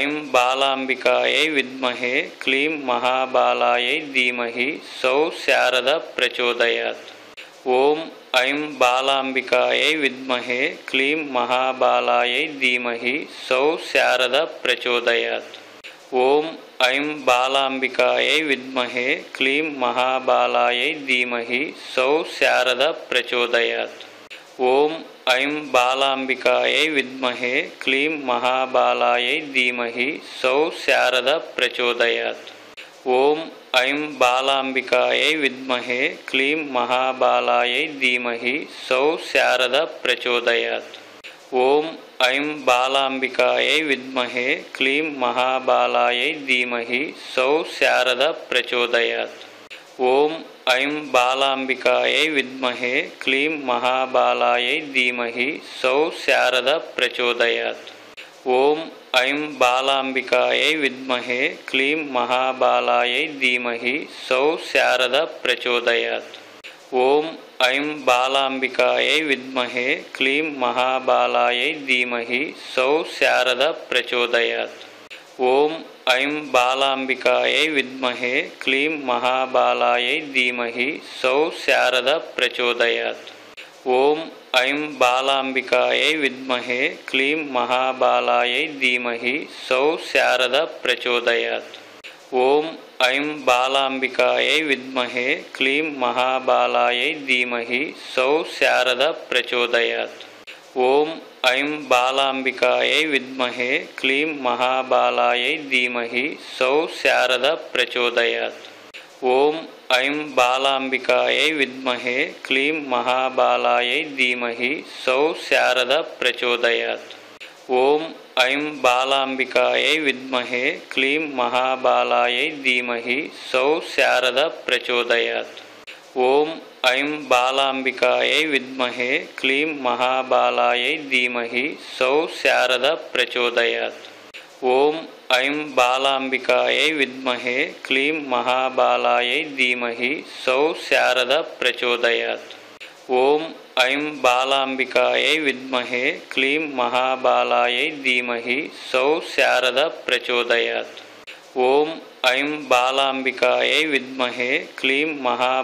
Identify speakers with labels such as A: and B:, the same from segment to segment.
A: ऐं बालाम्बिकायै विद्महे क्लीं महाबालायै धीमहि सौः शारदा प्रचोदयात्। ॐ ऐं बालाम्बिकायै विद्महे क्लीं महाबालायै धीमहि सौः शारदा प्रचोदयात्। ॐ ऐं बालाम्बिकायै विद्महे क्लीं महाबालायै धीमहि सौः शारदा प्रचोदयात्। ॐ ऐं बालाम्बिकायै विद्महे क्लीं महाबालायै धीमहि सौः शारदा प्रचोदयात्। ॐ ऐं बालाम्बिकायै विद्महे क्लीं महाबालायै धीमहि सौः शारदा प्रचोदयात्। ॐ ऐं बालाम्बिकायै विद्महे क्लीं महाबालायै धीमहि सौः शारदा प्रचोदयात्। ॐ ऐं बालाम्बिकायै विद्महे क्लीं महाबालायै धीमहि सौः शारदा प्रचोदयात्। ॐ ऐं बालाम्बिकायै विद्महे क्लीं महाबालायै धीमहि सौः शारदा प्रचोदयात्। ॐ ऐं बालाम्बिकायै विद्महे क्लीं महाबालायै धीमहि सौः शारदा प्रचोदयात्। ॐ ऐं बालाम्बिकायै विद्महे क्लीं महाबालायै धीमहि सौः शारदा प्रचोदयात्। ॐ ऐं बालाम्बिकायै विद्महे क्लीं महाबालायै धीमहि सौः शारदा प्रचोदयात्। ॐ ऐं बालाम्बिकायै विद्महे क्लीं महाबालायै धीमहि सौः शारदा प्रचोदयात्। ॐ ऐं बालाम्बिकायै विद्महे क्लीं महाबालायै धीमहि सौः शारदा प्रचोदयात्। ॐ ऐं बालाम्बिकायै विद्महे क्लीं महाबालायै धीमहि सौः शारदा प्रचोदयात्। ॐ ऐं बालाम्बिकायै विद्महे क्लीं महाबालायै धीमहि सौः शारदा प्रचोदयात्। ॐ ऐं बालाम्बिकायै विद्महे क्लीं महाबालायै धीमहि सौः शारदा प्रचोदयात्। ॐ ऐं बालाम्बिकायै विद्महे क्लीं महाबालायै धीमहि सौः शारदा प्रचोदयात्। ॐ ऐं बालाम्बिकायै विद्महे क्लीं महाबालायै धीमहि सौः शारदा प्रचोदयात्। ॐ ऐं बालाम्बिकायै विद्महे क्लीं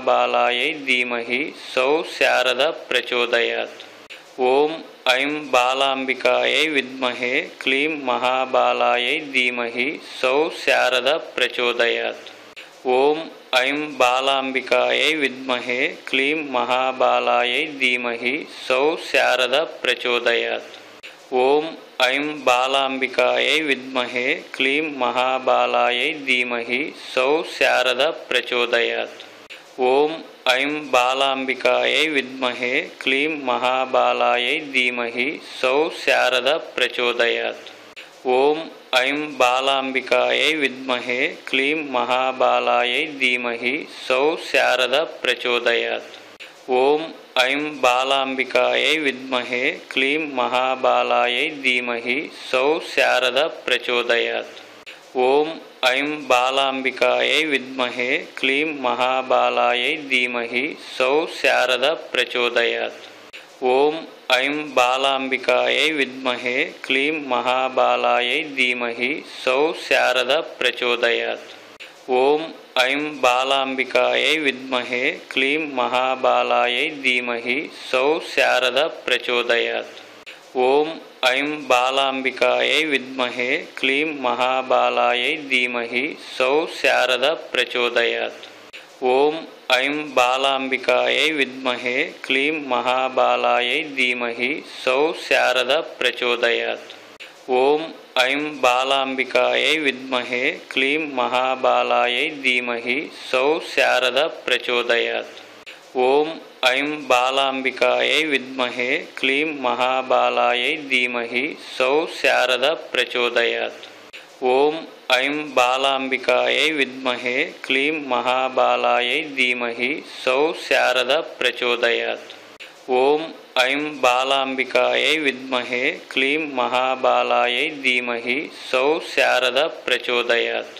A: महाबालायै धीमहि सौः शारदा प्रचोदयात्। ॐ ऐं बालाम्बिकायै विद्महे क्लीं महाबालायै धीमहि सौः शारदा प्रचोदयात्। ॐ ऐं बालाम्बिकायै विद्महे क्लीं महाबालायै धीमहि सौः शारदा प्रचोदयात्। ॐ ऐं बालाम्बिकायै विद्महे क्लीं महाबालायै धीमहि सौः शारदा प्रचोदयात्। ॐ ऐं बालाम्बिकायै विद्महे क्लीं महाबालायै धीमहि सौः शारदा प्रचोदयात्। ॐ ऐं बालाम्बिकायै विद्महे क्लीं महाबालायै धीमहि सौः शारदा प्रचोदयात्। ॐ ऐं बालाम्बिकायै विद्महे क्लीं महाबालायै धीमहि सौः शारदा प्रचोदयात्। ॐ ऐं बालाम्बिकायै विद्महे क्लीं महाबालायै धीमहि सौः शारदा प्रचोदयात्। ॐ ऐं बालाम्बिकायै विद्महे क्लीं महाबालायै धीमहि सौः शारदा प्रचोदयात्। ॐ ऐं बालाम्बिकायै विद्महे क्लीं महाबालायै धीमहि सौः शारदा प्रचोदयात्। ॐ ऐं बालाम्बिकायै विद्महे क्लीं महाबालायै धीमहि सौः शारदा प्रचोदयात्। ॐ ऐं बालाम्बिकायै विद्महे क्लीं महाबालायै धीमहि सौः शारदा प्रचोदयात्। ॐ ऐं बालाम्बिकायै विद्महे क्लीं महाबालायै धीमहि सौः शारदा प्रचोदयात्। ॐ ऐं बालाम्बिकायै विद्महे क्लीं महाबालायै धीमहि सौः शारदा प्रचोदयात्। ॐ ऐं बालाम्बिकायै विद्महे क्लीं महाबालायै धीमहि सौः शारदा प्रचोदयात्। ॐ ऐं बालाम्बिकायै विद्महे क्लीं महाबालायै धीमहि सौः शारदा प्रचोदयात्।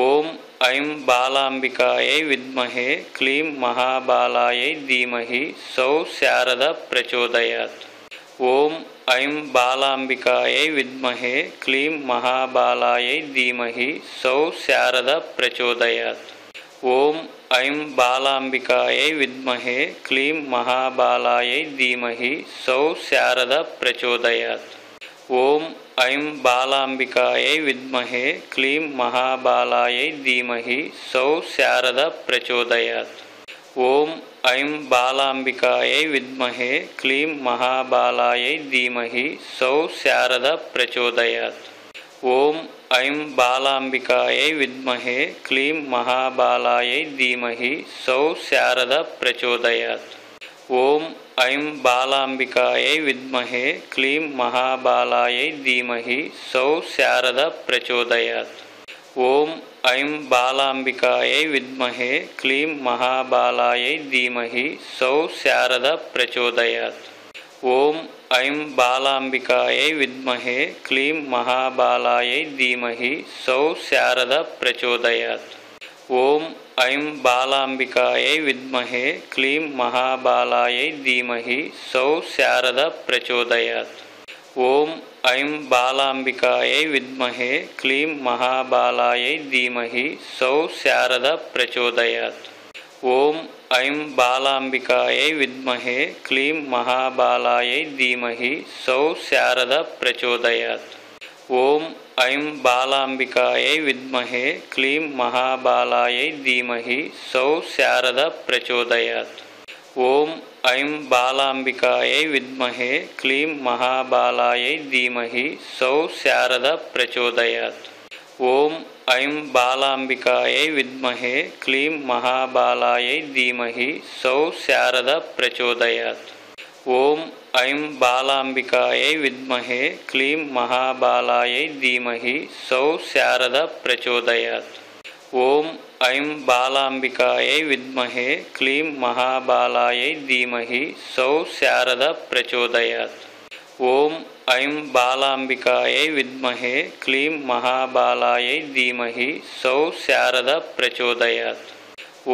A: ॐ ऐं बालाम्बिकायै विद्महे क्लीं महाबालायै धीमहि सौः शारदा प्रचोदयात्। ॐ ऐं बालाम्बिकायै विद्महे क्लीं महाबालायै धीमहि सौः शारदा प्रचोदयात्। ॐ ऐं बालाम्बिकायै विद्महे क्लीं महाबालायै धीमहि सौः शारदा प्रचोदयात्। ॐ ऐं बालाम्बिकायै विद्महे क्लीं महाबालायै धीमहि सौः शारदा प्रचोदयात्। ॐ ऐं बालाम्बिकायै विद्महे क्लीं महाबालायै धीमहि सौः शारदा प्रचोदयात्। ॐ ऐं बालाम्बिकायै विद्महे क्लीं महाबालायै धीमहि सौः शारदा प्रचोदयात्। ॐ ऐं बालाम्बिकायै विद्महे क्लीं महाबालायै धीमहि सौः शारदा प्रचोदयात्। ॐ ऐं बालाम्बिकायै विद्महे क्लीं महाबालायै धीमहि सौः शारदा प्रचोदयात्। ॐ ऐं बालाम्बिकायै विद्महे क्लीं महाबालायै धीमहि सौः शारदा प्रचोदयात्। ॐ ऐं बालाम्बिकायै विद्महे क्लीं महाबालायै धीमहि सौः शारदा प्रचोदयात्। ॐ ऐं बालाम्बिकायै विद्महे क्लीं महाबालायै धीमहि सौः शारदा प्रचोदयात्। ॐ ऐं बालाम्बिकायै विद्महे क्लीं महाबालायै धीमहि सौः शारदा प्रचोदयात्। ॐ ऐं बालाम्बिकायै विद्महे क्लीं महाबालायै धीमहि सौः शारदा प्रचोदयात्। ॐ ऐं बालाम्बिकायै विद्महे क्लीं महाबालायै धीमहि सौः शारदा प्रचोदयात्। ॐ ऐं बालाम्बिकायै विद्महे क्लीं महाबालायै धीमहि सौः शारदा प्रचोदयात्। ॐ ऐं बालाम्बिकायै विद्महे क्लीं महाबालायै धीमहि सौः शारदा प्रचोदयात्। ॐ ऐं बालाम्बिकायै विद्महे क्लीं महाबालायै धीमहि सौः शारदा प्रचोदयात्। ॐ ऐं बालाम्बिकायै विद्महे क्लीं महाबालायै धीमहि सौः शारदा प्रचोदयात्।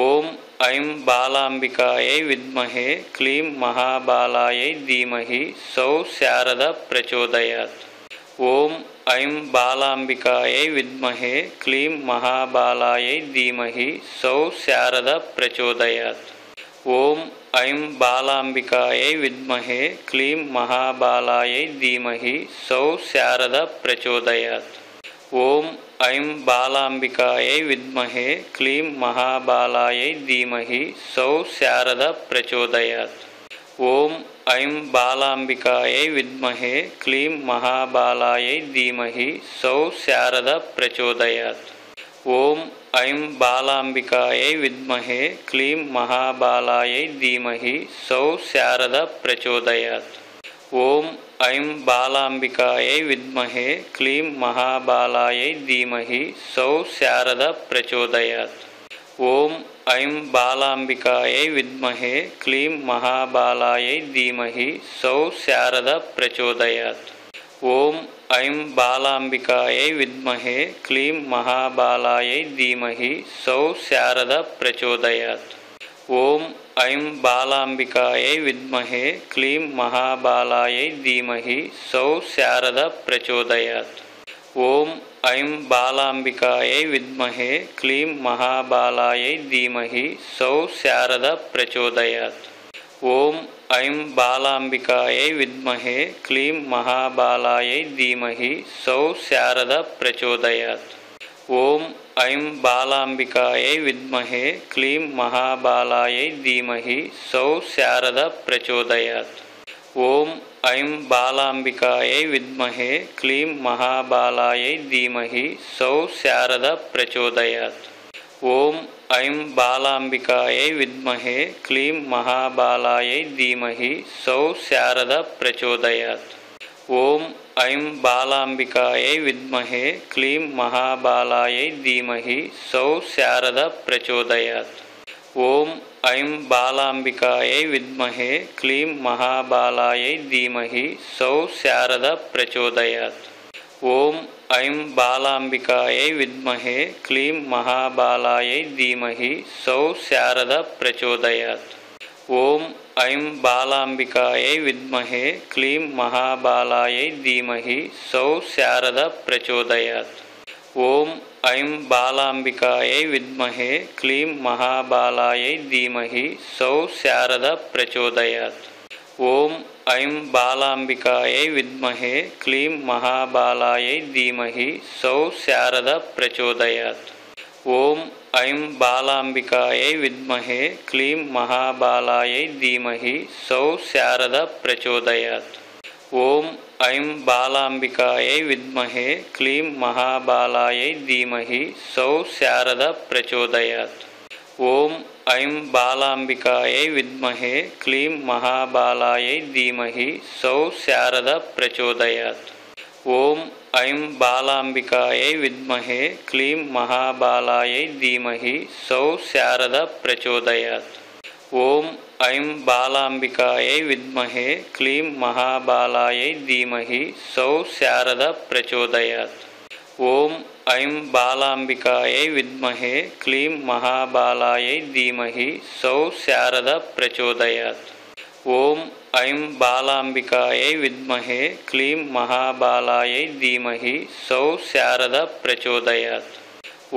A: ॐ ऐं बालाम्बिकायै विद्महे क्लीं महाबालायै धीमहि सौः शारदा प्रचोदयात्। ॐ ऐं बालाम्बिकायै विद्महे क्लीं महाबालायै धीमहि सौः शारदा प्रचोदयात्। ॐ ऐं बालाम्बिकायै विद्महे क्लीं महाबालायै धीमहि सौः शारदा प्रचोदयात्। ॐ ऐं बालाम्बिकायै विद्महे क्लीं महाबालायै धीमहि सौः शारदा प्रचोदयात्। ॐ ऐं बालाम्बिकायै विद्महे क्लीं महाबालायै धीमहि सौः शारदा प्रचोदयात्। ॐ ऐं बालाम्बिकायै विद्महे क्लीं महाबालायै धीमहि सौः शारदा प्रचोदयात्। ॐ ऐं बालाम्बिकायै विद्महे क्लीं महाबालायै धीमहि सौः शारदा प्रचोदयात्। ॐ ऐं बालाम्बिकायै विद्महे क्लीं महाबालायै धीमहि सौः शारदा प्रचोदयात्। ॐ ऐं बालाम्बिकायै विद्महे क्लीं महाबालायै धीमहि सौः शारदा प्रचोदयात्। ॐ ऐं बालाम्बिकायै विद्महे क्लीं महाबालायै धीमहि सौः शारदा प्रचोदयात्। ॐ ऐं बालाम्बिकायै विद्महे क्लीं महाबालायै धीमहि सौः शारदा प्रचोदयात्। ॐ ऐं बालाम्बिकायै विद्महे क्लीं महाबालायै धीमहि सौः शारदा प्रचोदयात्। ॐ ऐं बालाम्बिकायै विद्महे क्लीं महाबालायै धीमहि सौः शारदा प्रचोदयात्। ॐ ऐं बालाम्बिकायै विद्महे क्लीं महाबालायै धीमहि सौः शारदा प्रचोदयात्। ॐ ऐं बालाम्बिकायै विद्महे क्लीं महाबालायै धीमहि सौः शारदा प्रचोदयात्। ॐ ऐं बालाम्बिकायै विद्महे क्लीं महाबालायै धीमहि सौः शारदा प्रचोदयात्। ॐ ऐं बालाम्बिकायै विद्महे क्लीं महाबालायै धीमहि सौः शारदा प्रचोदयात्। ॐ ऐं बालाम्बिकायै विद्महे क्लीं महाबालायै धीमहि सौः शारदा प्रचोदयात्। ఓం ఐం బాలాంబికాయై విద్మహే క్లీం మహాబాలాయై ధీమహి సౌ శారద ప్రచోదయాత్. ఓం ఐం బాలాంబికాయై విద్మహే క్లీం మహాబాలాయై ధీమహి సౌ శారద ప్రచోదయాత్. ఓం ఐం బాలాంబికాయై విద్మహే క్లీం మహాబాలాయై ధీమహి సౌ శారద ప్రచోదయాత్. ఓం ఐం బాలాంబికాయై విద్మహే క్లీం మహాబాలాయై ధీమహి సౌ శారద ప్రచోదయాత్. ఓం ఐం బాలాంబికాయై విద్మహే క్లీం మహాబాలాయై ధీమహి సౌ శారద ప్రచోదయాత్. ఓం ఐం బాలాంబికాయై విద్మహే క్లీం మహాబాలాయై ధీమహి సౌ శారద ప్రచోదయాత్. ఓం ఐం బాలాంబికాయై విద్మహే క్లీం మహాబాలాయై ధీమహి సౌ శారద ప్రచోదయాత్. ఓం ఐం బాలాంబికాయై విద్మహే క్లీం మహాబాలాయై ధీమహి సౌ శారద ప్రచోదయాత్. ఓం ఐం బాలాంబికాయై విద్మహే క్లీం మహాబాలాయై ధీమహి సౌ శారద ప్రచోదయాత్. ఓం ఐం బాలాంబికాయై విద్మహే క్లీం మహాబాలాయై ధీమహి సౌ శారద ప్రచోదయాత్.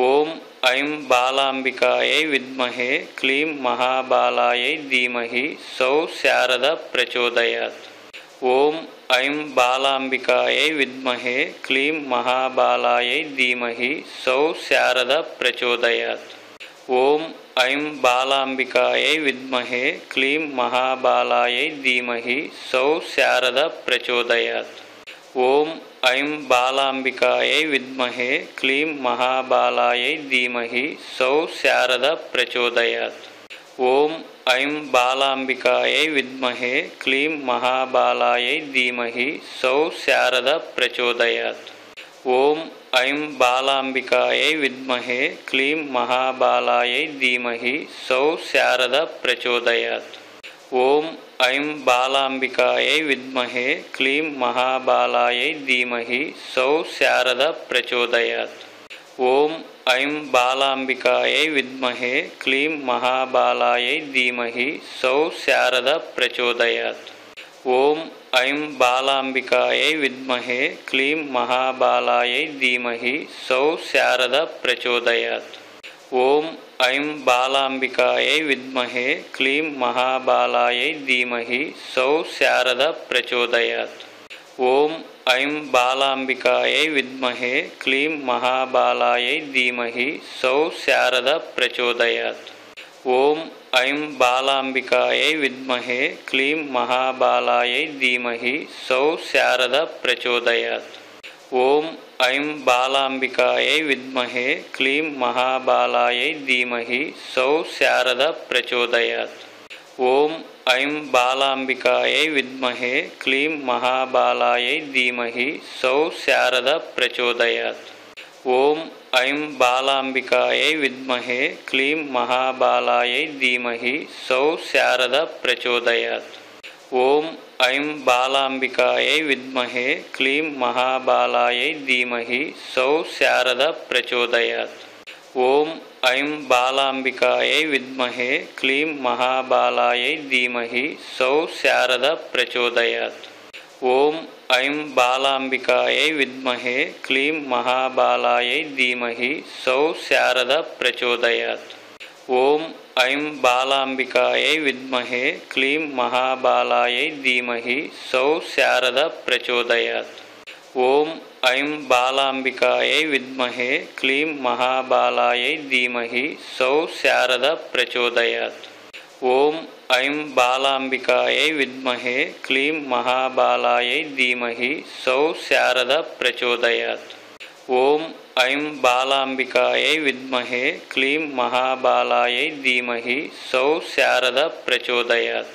A: ఓం ఐం బాలాంబికాయై విద్మహే క్లీం మహాబాలాయై ధీమహి సౌ శారద ప్రచోదయాత్. ఓం ఐం బాలాంబికాయై విద్మహే క్లీం మహాబాలాయై ధీమహి సౌ శారద ప్రచోదయాత్. ఓం ఐం బాలాంబికాయై విద్మహే క్లీం మహాబాలాయై ధీమహి సౌ శారద ప్రచోదయాత్. ఓం ఐం బాలాంబికాయై విద్మహే క్లీం మహాబాలాయై ధీమహి సౌ శారద ప్రచోదయాత్. ఓం ఐం బాలాంబికాయై విద్మహే క్లీం మహాబాలాయై ధీమహి సౌ శారద ప్రచోదయాత్. ఓం ఐం బాలాంబికాయై విద్మహే క్లీం మహాబాలాయై ధీమహి సౌ శారద ప్రచోదయాత్. ఓం ఐం బాలాంబికాయై విద్మహే క్లీం మహాబాలాయై ధీమహి సౌ శారద ప్రచోదయాత్. ఓం ఐం బాలాంబికాయై విద్మహే క్లీం మహాబాలాయై ధీమహి సౌ శారద ప్రచోదయాత్. ఓం ఐం బాలాంబికాయై విద్మహే క్లీం మహాబాలాయై ధీమహి సౌ శారద ప్రచోదయాత్. ఓం ఐం బాలాంబికాయై విద్మహే క్లీం మహాబాలాయై ధీమహి సౌ శారద ప్రచోదయాత్. ఓం ఐం బాలాంబికాయై విద్మహే క్లీం మహాబాలాయై ధీమహి సౌ శారద ప్రచోదయాత్. ఓం ఐం బాలాంబికాయై విద్మహే క్లీం మహాబాలాయై ధీమహి సౌ శారద ప్రచోదయాత్. ఓం ఐం బాలాంబికాయై విద్మహే క్లీం మహాబాలాయై ధీమహి సౌ శారద ప్రచోదయాత్. ఓం ఐం బాలాంబికాయై విద్మహే క్లీం మహాబాలాయై ధీమహి సౌ శారద ప్రచోదయాత్. ఓం ఐం బాలాంబికాయై విద్మహే క్లీం మహాబాలాయై ధీమహి సౌ శారద ప్రచోదయాత్. ఓం ఐం బాలాంబికాయై విద్మహే క్లీం మహాబాలాయై ధీమహి సౌ శారద ప్రచోదయాత్. ఓం ఐం బాలాంబికాయై విద్మహే క్లీం మహాబాలాయై ధీమహి సౌ శారద ప్రచోదయాత్. ఓం ఐం బాలాంబికాయై విద్మహే క్లీం మహాబాలాయై ధీమహి సౌ శారద ప్రచోదయాత్. ఓం ఐం బాలాంబికాయై విద్మహే క్లీం మహాబాలాయై ధీమహి సౌ శారద ప్రచోదయాత్. ఓం ఐం బాలాంబికాయై విద్మహే క్లీం మహాబాలాయై ధీమహి సౌ శారద ప్రచోదయాత్. ఓం ఐం బాలాంబికాయై విద్మహే క్లీం మహాబాలాయై ధీమహి సౌ శారద ప్రచోదయాత్. ఓం ఐం బాలాంబికాయై విద్మహే క్లీం మహాబాలాయై ధీమహి సౌ శారద ప్రచోదయాత్.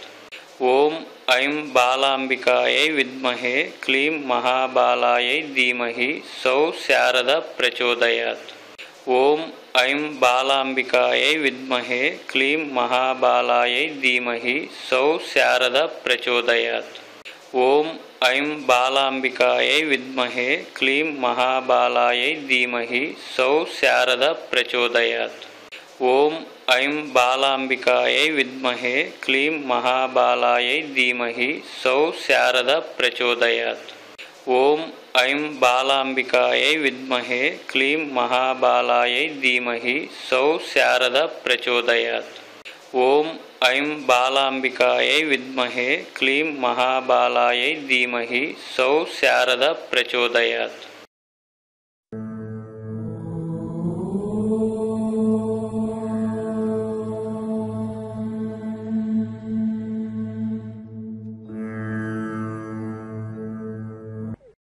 A: ఓం ఐం బాలాంబికాయై విద్మహే క్లీం మహాబాలాయై ధీమహి సౌ శారద ప్రచోదయాత్. ఓం ఐం బాలాంబికాయై విద్మహే క్లీం మహాబాలాయై ధీమహి సౌ శారద ప్రచోదయాత్. ఓం ఐం బాలాంబికాయై విద్మహే క్లీం మహాబాలాయై ధీమహి సౌ శారద ప్రచోదయాత్. ओम ऐं बालाम्बिकायै विद्महे क्लीं महाबालायै धीमहि सौः शारदा प्रचोदयात्। ओम ऐं बालाम्बिकायै विद्महे क्लीं महाबालायै धीमहि सौः शारदा प्रचोदयात्। ओम ऐं बालाम्बिकायै विद्महे क्लीं महाबालायै धीमहि सौः शारदा प्रचोदयात्।